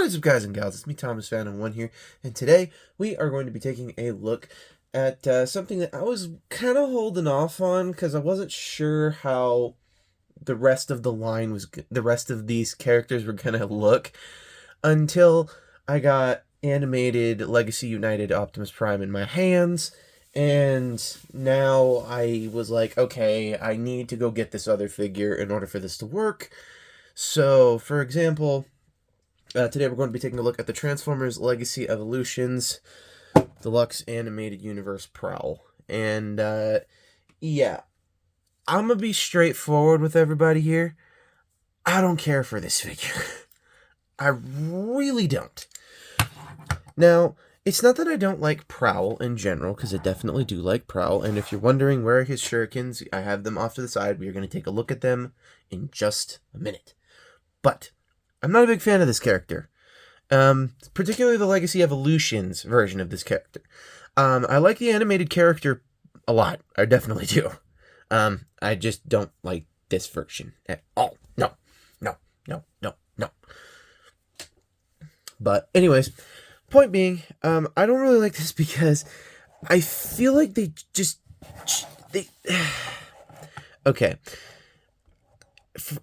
What is up, guys and gals? It's me, Thomas Fan1 here, and today we are going to be taking a look at something that I was kind of holding off on because I wasn't sure how the rest of the rest of these characters were gonna look until I got animated Legacy United Optimus Prime in my hands, and now I was like, okay, I need to go get this other figure in order for this to work. So, for example, today we're going to be taking a look at the Transformers Legacy Evolutions Deluxe Animated Universe Prowl. And, yeah, I'm going to be straightforward with everybody here. I don't care for this figure. I really don't. Now, it's not that I don't like Prowl in general, because I definitely do like Prowl. And if you're wondering where are his shurikens, I have them off to the side. We are going to take a look at them in just a minute. But I'm not a big fan of this character, particularly the Legacy Evolutions version of this character. I like the animated character a lot. I definitely do. I just don't like this version at all. No. But anyways, point being, I don't really like this because I feel like they okay.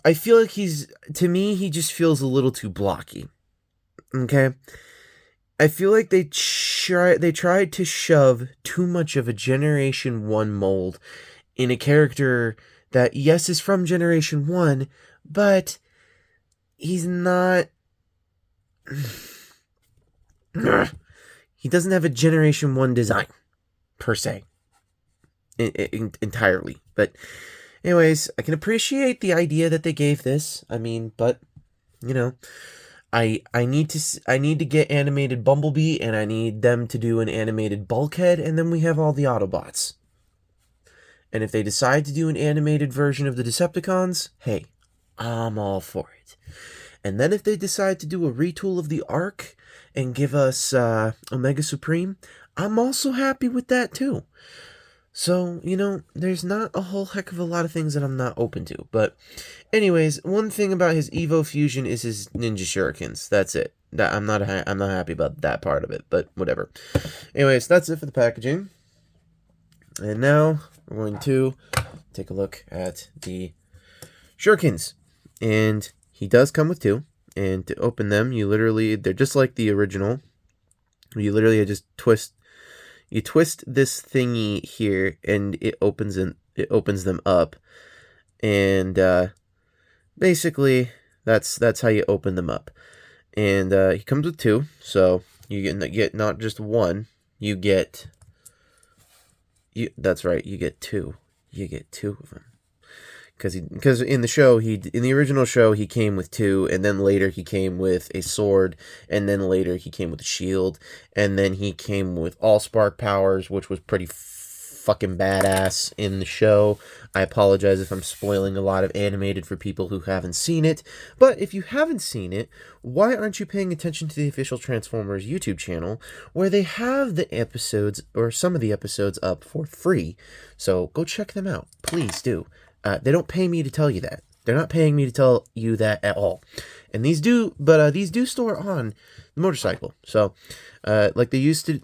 I feel like to me, he just feels a little too blocky. Okay? I feel like they tried to shove too much of a Generation 1 mold in a character that, yes, is from Generation 1, but he's not... he doesn't have a Generation 1 design, per se. Entirely. But... anyways, I can appreciate the idea that they gave this. I mean, but you know, I need to get animated Bumblebee, and I need them to do an animated Bulkhead, and then we have all the Autobots. And if they decide to do an animated version of the Decepticons, hey, I'm all for it. And then if they decide to do a retool of the Ark and give us Omega Supreme, I'm also happy with that too. So, you know, there's not a whole heck of a lot of things that I'm not open to. But anyways, one thing about his Evo Fusion is his Ninja Shurikens. That's it. I'm not happy about that part of it, but whatever. Anyways, that's it for the packaging. And now we're going to take a look at the Shurikens. And he does come with two. And to open them, they're just like the original. You literally just twist this thingy here, and it opens them up, and basically that's how you open them up. And he comes with two, so you get not just one. That's right, you get two. You get two of them. Because in the original show he came with two, and then later he came with a sword, and then later he came with a shield, and then he came with all spark powers, which was pretty fucking badass in the show. I apologize if I'm spoiling a lot of animated for people who haven't seen it, but if you haven't seen it, why aren't you paying attention to the official Transformers YouTube channel, where they have the episodes, or some of the episodes, up for free? So go check them out, please do. They don't pay me to tell you that. They're not paying me to tell you that at all. And these do store on the motorcycle. So, like they used to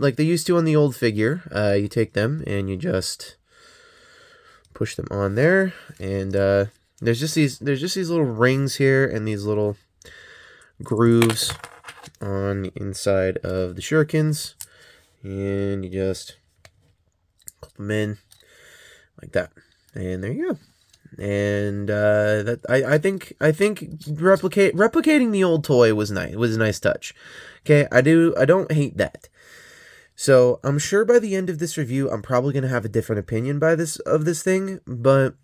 on the old figure, you take them and you just push them on there, and there's just these little rings here and these little grooves on the inside of the shurikens, and you just clip them in like that, and there you go. And I think replicating the old toy was nice. It was a nice touch. Okay, I don't hate that. So I'm sure by the end of this review, I'm probably gonna have a different opinion of this thing, but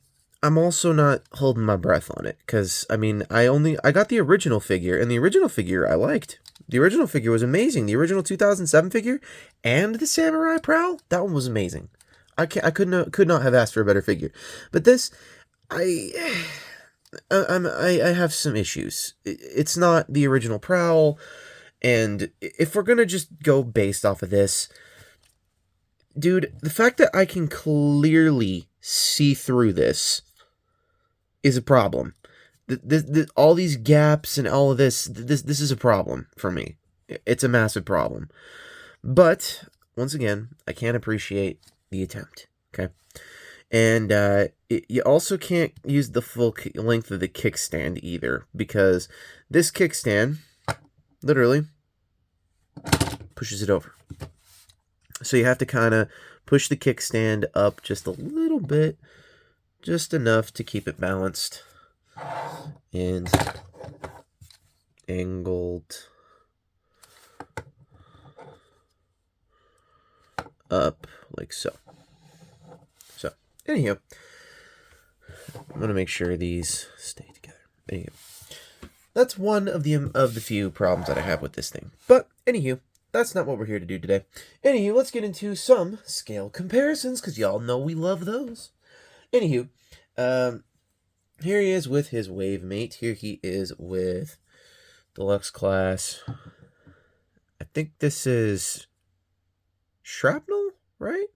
I'm also not holding my breath on it, because I mean, I got the original figure, and the original figure I liked. The original figure was amazing. The original 2007 figure and the Samurai Prowl, that one was amazing. I could not have asked for a better figure. But this, I have some issues. It's not the original Prowl, and if we're gonna just go based off of this, dude, the fact that I can clearly see through this is a problem. all these gaps and all of this is a problem for me. It's a massive problem. But once again, I can't appreciate the attempt. Okay. And you also can't use the full length of the kickstand either, because this kickstand literally pushes it over. So you have to kind of push the kickstand up just a little bit, just enough to keep it balanced and angled up like so. So, anyhow, I'm gonna make sure these stay together. Anyhow, that's one of the few problems that I have with this thing. But anywho, that's not what we're here to do today. Anywho, let's get into some scale comparisons, because y'all know we love those. Anywho, here he is with his wave mate. Here he is with Deluxe class. I think this is Shrapnel, right?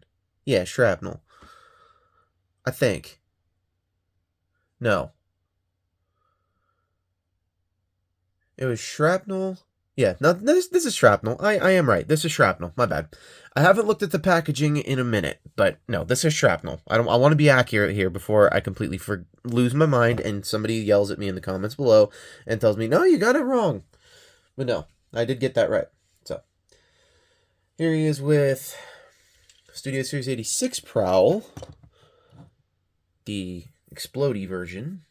Yeah, Shrapnel. I think. No. It was Shrapnel. Yeah, no, this is Shrapnel. I am right. This is Shrapnel. My bad. I haven't looked at the packaging in a minute, but no, this is Shrapnel. I want to be accurate here before I completely lose my mind and somebody yells at me in the comments below and tells me, "No, you got it wrong." But no, I did get that right. So, here he is with Studio Series 86 Prowl, the Explodey version.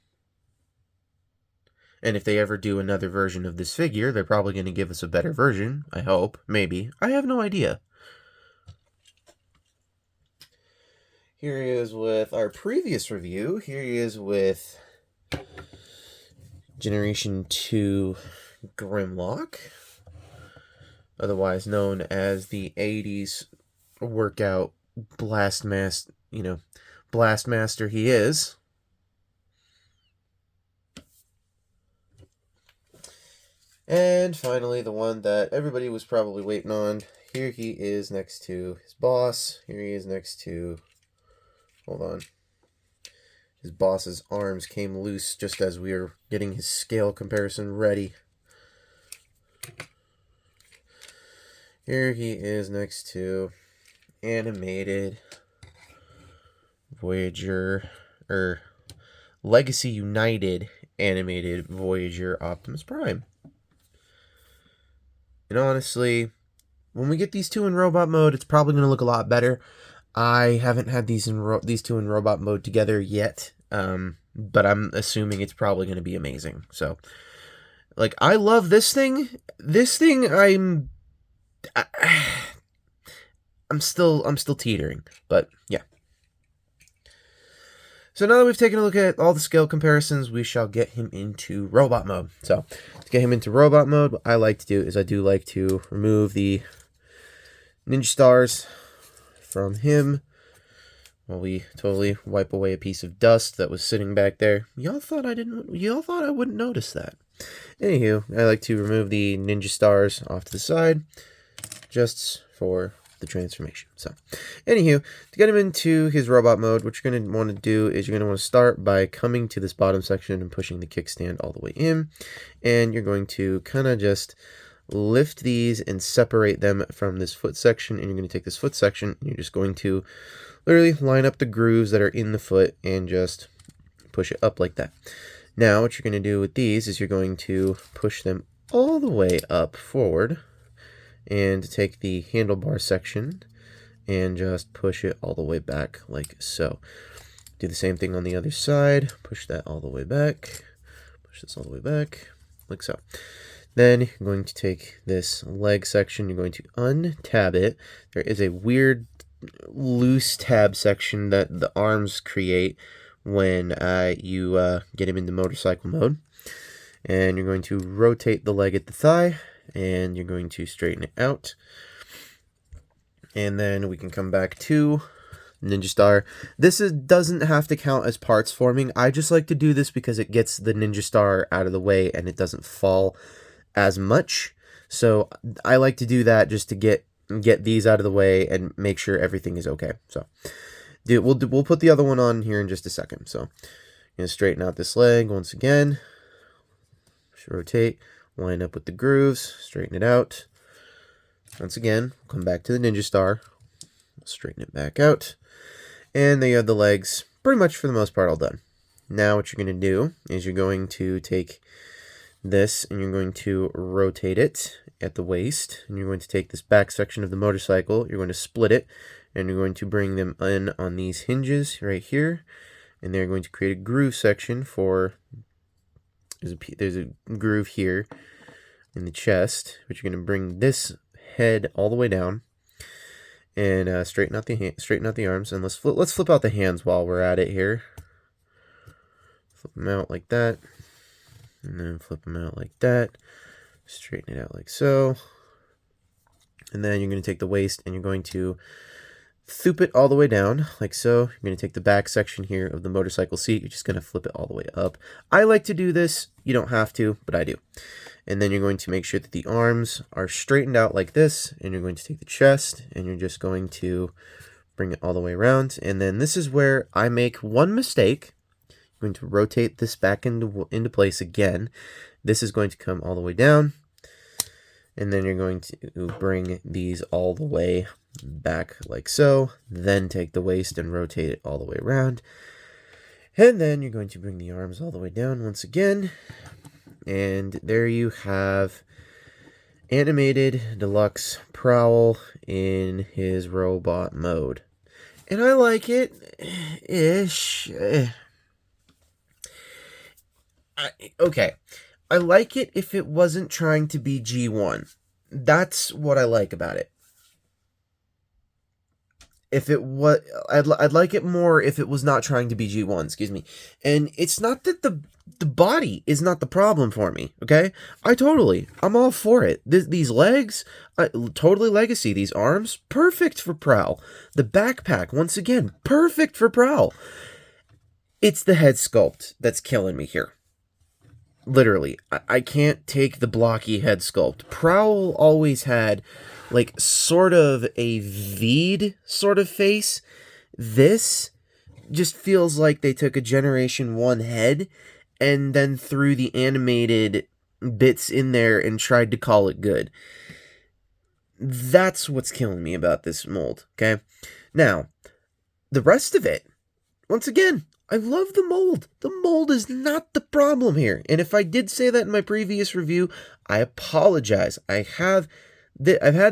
And if they ever do another version of this figure, they're probably going to give us a better version. I hope. Maybe. I have no idea. Here he is with our previous review. Here he is with Generation 2 Grimlock, otherwise known as the 80s workout Blastmaster he is. And finally, the one that everybody was probably waiting on. Here he is next to his boss. Here he is next to... Hold on. His boss's arms came loose just as we were getting his scale comparison ready. Here he is next to animated Voyager, or Legacy United animated Voyager Optimus Prime. And honestly, when we get these two in robot mode, it's probably going to look a lot better. I haven't had these two in robot mode together yet, but I'm assuming it's probably going to be amazing. So, like, I love this thing. This thing, I'm still teetering, but yeah. So now that we've taken a look at all the scale comparisons, we shall get him into robot mode. So, to get him into robot mode, what I like to do is I do like to remove the Ninja Stars from him while we totally wipe away a piece of dust that was sitting back there. Y'all thought I wouldn't notice that. Anywho, I like to remove the Ninja Stars off to the side just for the transformation. So, anywho, to get him into his robot mode, what you're going to want to do is you're going to want to start by coming to this bottom section and pushing the kickstand all the way in, and you're going to kind of just lift these and separate them from this foot section, and you're going to take this foot section and you're just going to literally line up the grooves that are in the foot and just push it up like that. Now what you're going to do with these is you're going to push them all the way up forward and take the handlebar section and just push it all the way back like so. Do the same thing on the other side. Push that all the way back. Push this all the way back like so. Then you're going to take this leg section. You're going to untab it. There is a weird loose tab section that the arms create when you get him into motorcycle mode. And you're going to rotate the leg at the thigh, and you're going to straighten it out. And then we can come back to Ninja Star. This doesn't have to count as parts forming. I just like to do this because it gets the Ninja Star out of the way and it doesn't fall as much. So I like to do that just to get these out of the way and make sure everything is okay. So we'll put the other one on here in just a second. So Gonna straighten out this leg once again. Rotate, line up with the grooves, straighten it out. Once again, come back to the ninja star, straighten it back out. And there you have the legs, pretty much for the most part all done. Now what you're going to do is you're going to take this and you're going to rotate it at the waist. And you're going to take this back section of the motorcycle, you're going to split it, and you're going to bring them in on these hinges right here. And they're going to create a groove section for, there's a groove here in the chest, but you're going to bring this head all the way down. And straighten out the arms, and let's flip out the hands while we're at it here. Flip them out like that, and then flip them out like that. Straighten it out like so, and then you're going to take the waist and you're going to flip it all the way down like so. You're going to take the back section here of the motorcycle seat. You're just going to flip it all the way up. I like to do this. You don't have to, but I do. And then you're going to make sure that the arms are straightened out like this, and you're going to take the chest and you're just going to bring it all the way around. And then this is where I make one mistake. I'm going to rotate this back into place again. This is going to come all the way down, and then you're going to bring these all the way back like so. Then take the waist and rotate it all the way around. And then you're going to bring the arms all the way down once again. And there you have animated Deluxe Prowl in his robot mode. And I like it ish. Okay. I like it if it wasn't trying to be G1. That's what I like about it. If it was, I'd like it more if it was not trying to be G1, excuse me. And it's not that the body is not the problem for me, okay? I'm all for it. These legs, totally legacy. These arms, perfect for Prowl. The backpack, once again, perfect for Prowl. It's the head sculpt that's killing me here. Literally, I can't take the blocky head sculpt. Prowl always had like sort of a V'd sort of face. This just feels like they took a Generation 1 head and then threw the animated bits in there and tried to call it good. That's what's killing me about this mold, okay? Now, the rest of it, once again, I love the mold. The mold is not the problem here. And if I did say that in my previous review, I apologize. I've had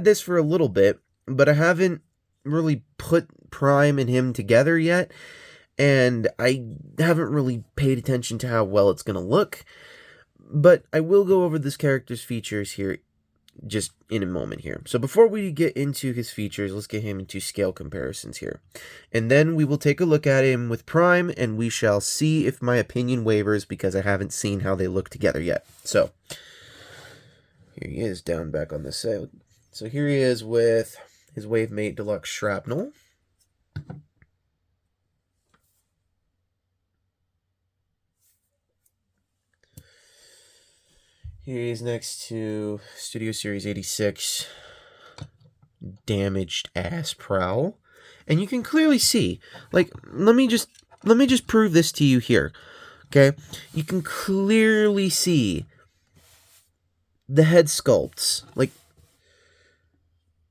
this for a little bit, but I haven't really put Prime and him together yet. And I haven't really paid attention to how well it's going to look. But I will go over this character's features here just in a moment here. So before we get into his features, let's get him into scale comparisons here. And then we will take a look at him with Prime, and we shall see if my opinion wavers because I haven't seen how they look together yet. So here he is down back on this side. So here he is with his Wavemate Deluxe Shrapnel. Here he is next to Studio Series 86 damaged ass Prowl. And you can clearly see, like, let me just prove this to you here. Okay? You can clearly see the head sculpts. Like,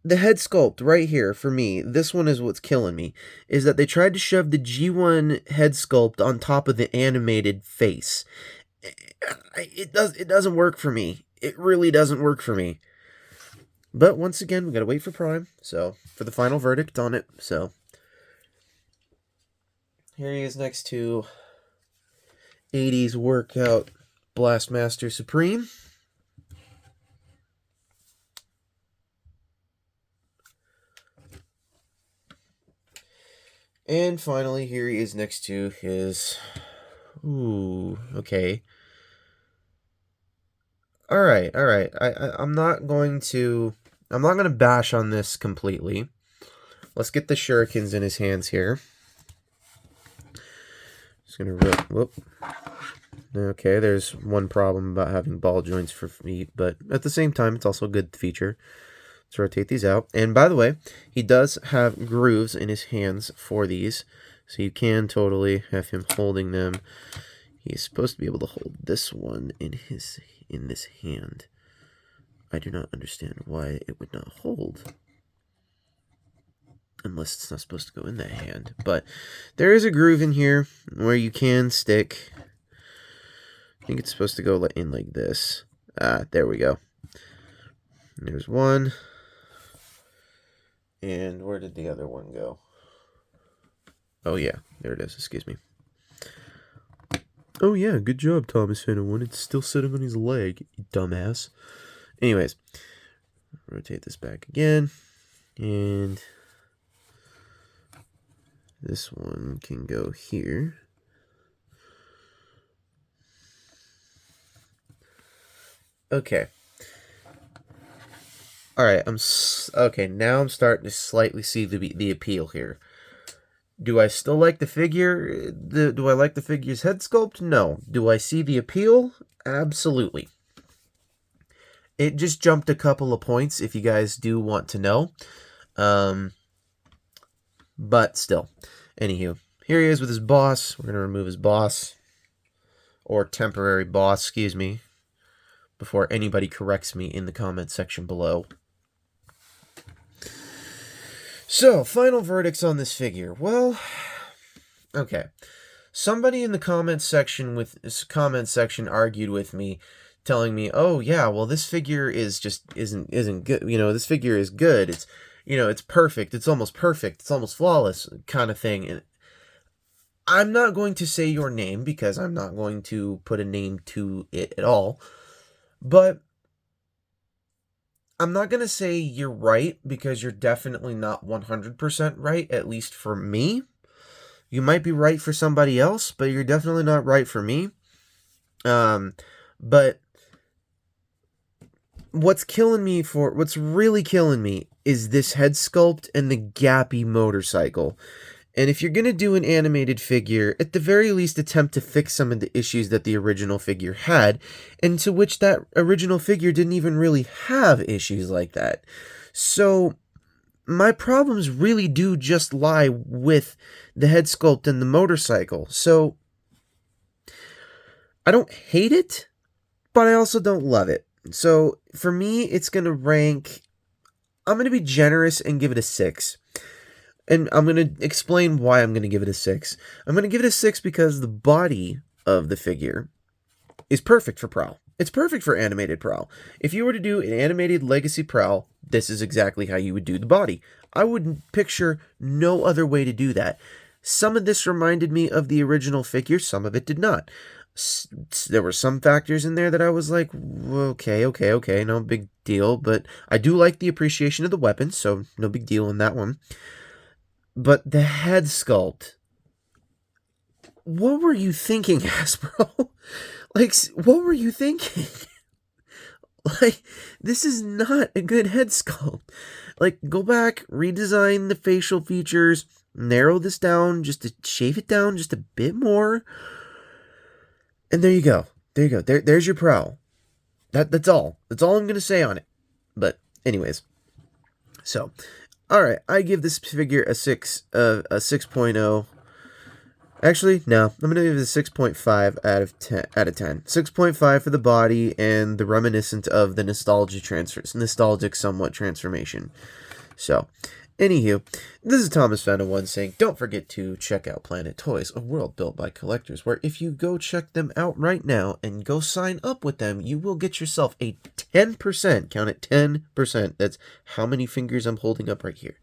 the head sculpt right here, for me, this one is what's killing me, is that they tried to shove the G1 head sculpt on top of the animated face. It doesn't work for me. It really doesn't work for me. But once again, we gotta wait for Prime, so, for the final verdict on it, so. Here he is next to 80s workout Blastmaster Supreme. And finally, here he is next to his... Ooh, okay. Alright. I'm not gonna bash on this completely. Let's get the shurikens in his hands here. Just gonna rip, whoop. Okay, there's one problem about having ball joints for feet, but at the same time, it's also a good feature. Let's rotate these out. And by the way, he does have grooves in his hands for these. So you can totally have him holding them. He is supposed to be able to hold this one in this hand. I do not understand why it would not hold. Unless it's not supposed to go in that hand. But there is a groove in here where you can stick. I think it's supposed to go in like this. There we go. There's one. And where did the other one go? Oh, yeah. There it is. Excuse me. Oh, yeah. Good job, Thomas Fennewan. It's still sitting on his leg, you dumbass. Anyways. Rotate this back again. And this one can go here. Okay. Alright, okay, now I'm starting to slightly see the appeal here. Do I still like the figure? Do I like the figure's head sculpt? No. Do I see the appeal? Absolutely. It just jumped a couple of points, if you guys do want to know. But still. Anywho, here he is with his boss. We're going to remove his boss. Or temporary boss, excuse me. Before anybody corrects me in the comment section below. So, final verdicts on this figure. Well, okay. Somebody in the comment section argued with me, telling me, "Oh yeah, well this figure isn't good. You know, this figure is good. It's, you know, it's perfect. It's almost perfect. It's almost flawless kind of thing." And I'm not going to say your name because I'm not going to put a name to it at all. But I'm not going to say you're right, because you're definitely not 100% right, at least for me. You might be right for somebody else, but you're definitely not right for me. But what's really killing me is this head sculpt and the gappy motorcycle. And if you're going to do an animated figure, at the very least attempt to fix some of the issues that the original figure had, and to which that original figure didn't even really have issues like that. So, my problems really do just lie with the head sculpt and the motorcycle. So, I don't hate it, but I also don't love it. So, for me, it's going to rank... I'm going to be generous and give it a 6. And I'm going to explain why I'm going to give it a 6. I'm going to give it a 6 because the body of the figure is perfect for Prowl. It's perfect for animated Prowl. If you were to do an animated Legacy Prowl, this is exactly how you would do the body. I would picture no other way to do that. Some of this reminded me of the original figure, some of it did not. There were some factors in there that I was like, okay, no big deal. But I do like the appreciation of the weapon, so no big deal in that one. But the head sculpt, what were you thinking, Hasbro? Like, what were you thinking? Like, this is not a good head sculpt. Like, go back, redesign the facial features, narrow this down, just to shave it down just a bit more. And there you go. There's your Prowl. That's all. That's all I'm going to say on it. But, anyways. So... Alright, I give this figure a 6.0. Actually, no. I'm going to give it a 6.5 out of 10. 6.5 for the body and the reminiscent of the nostalgic somewhat transformation. So, anywho, this is Thomas Fennewan saying, don't forget to check out Planet Toys, a world built by collectors, where if you go check them out right now and go sign up with them, you will get yourself a 10%, count it, 10%. That's how many fingers I'm holding up right here.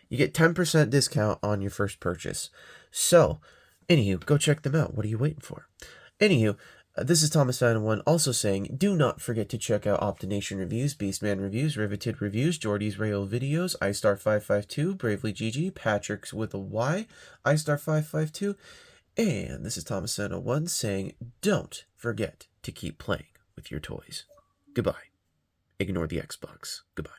You get 10% discount on your first purchase. So, anywho, go check them out. What are you waiting for? Anywho, this is Thomas Fennewan also saying, do not forget to check out Optination Reviews, Beastman Reviews, Riveted Reviews, Jordy's Rail Videos, iStar552, Bravely GG, Patrick's with a Y, iStar552, and this is Thomas Fennewan saying, don't forget to keep playing with your toys. Goodbye. Ignore the Xbox. Goodbye.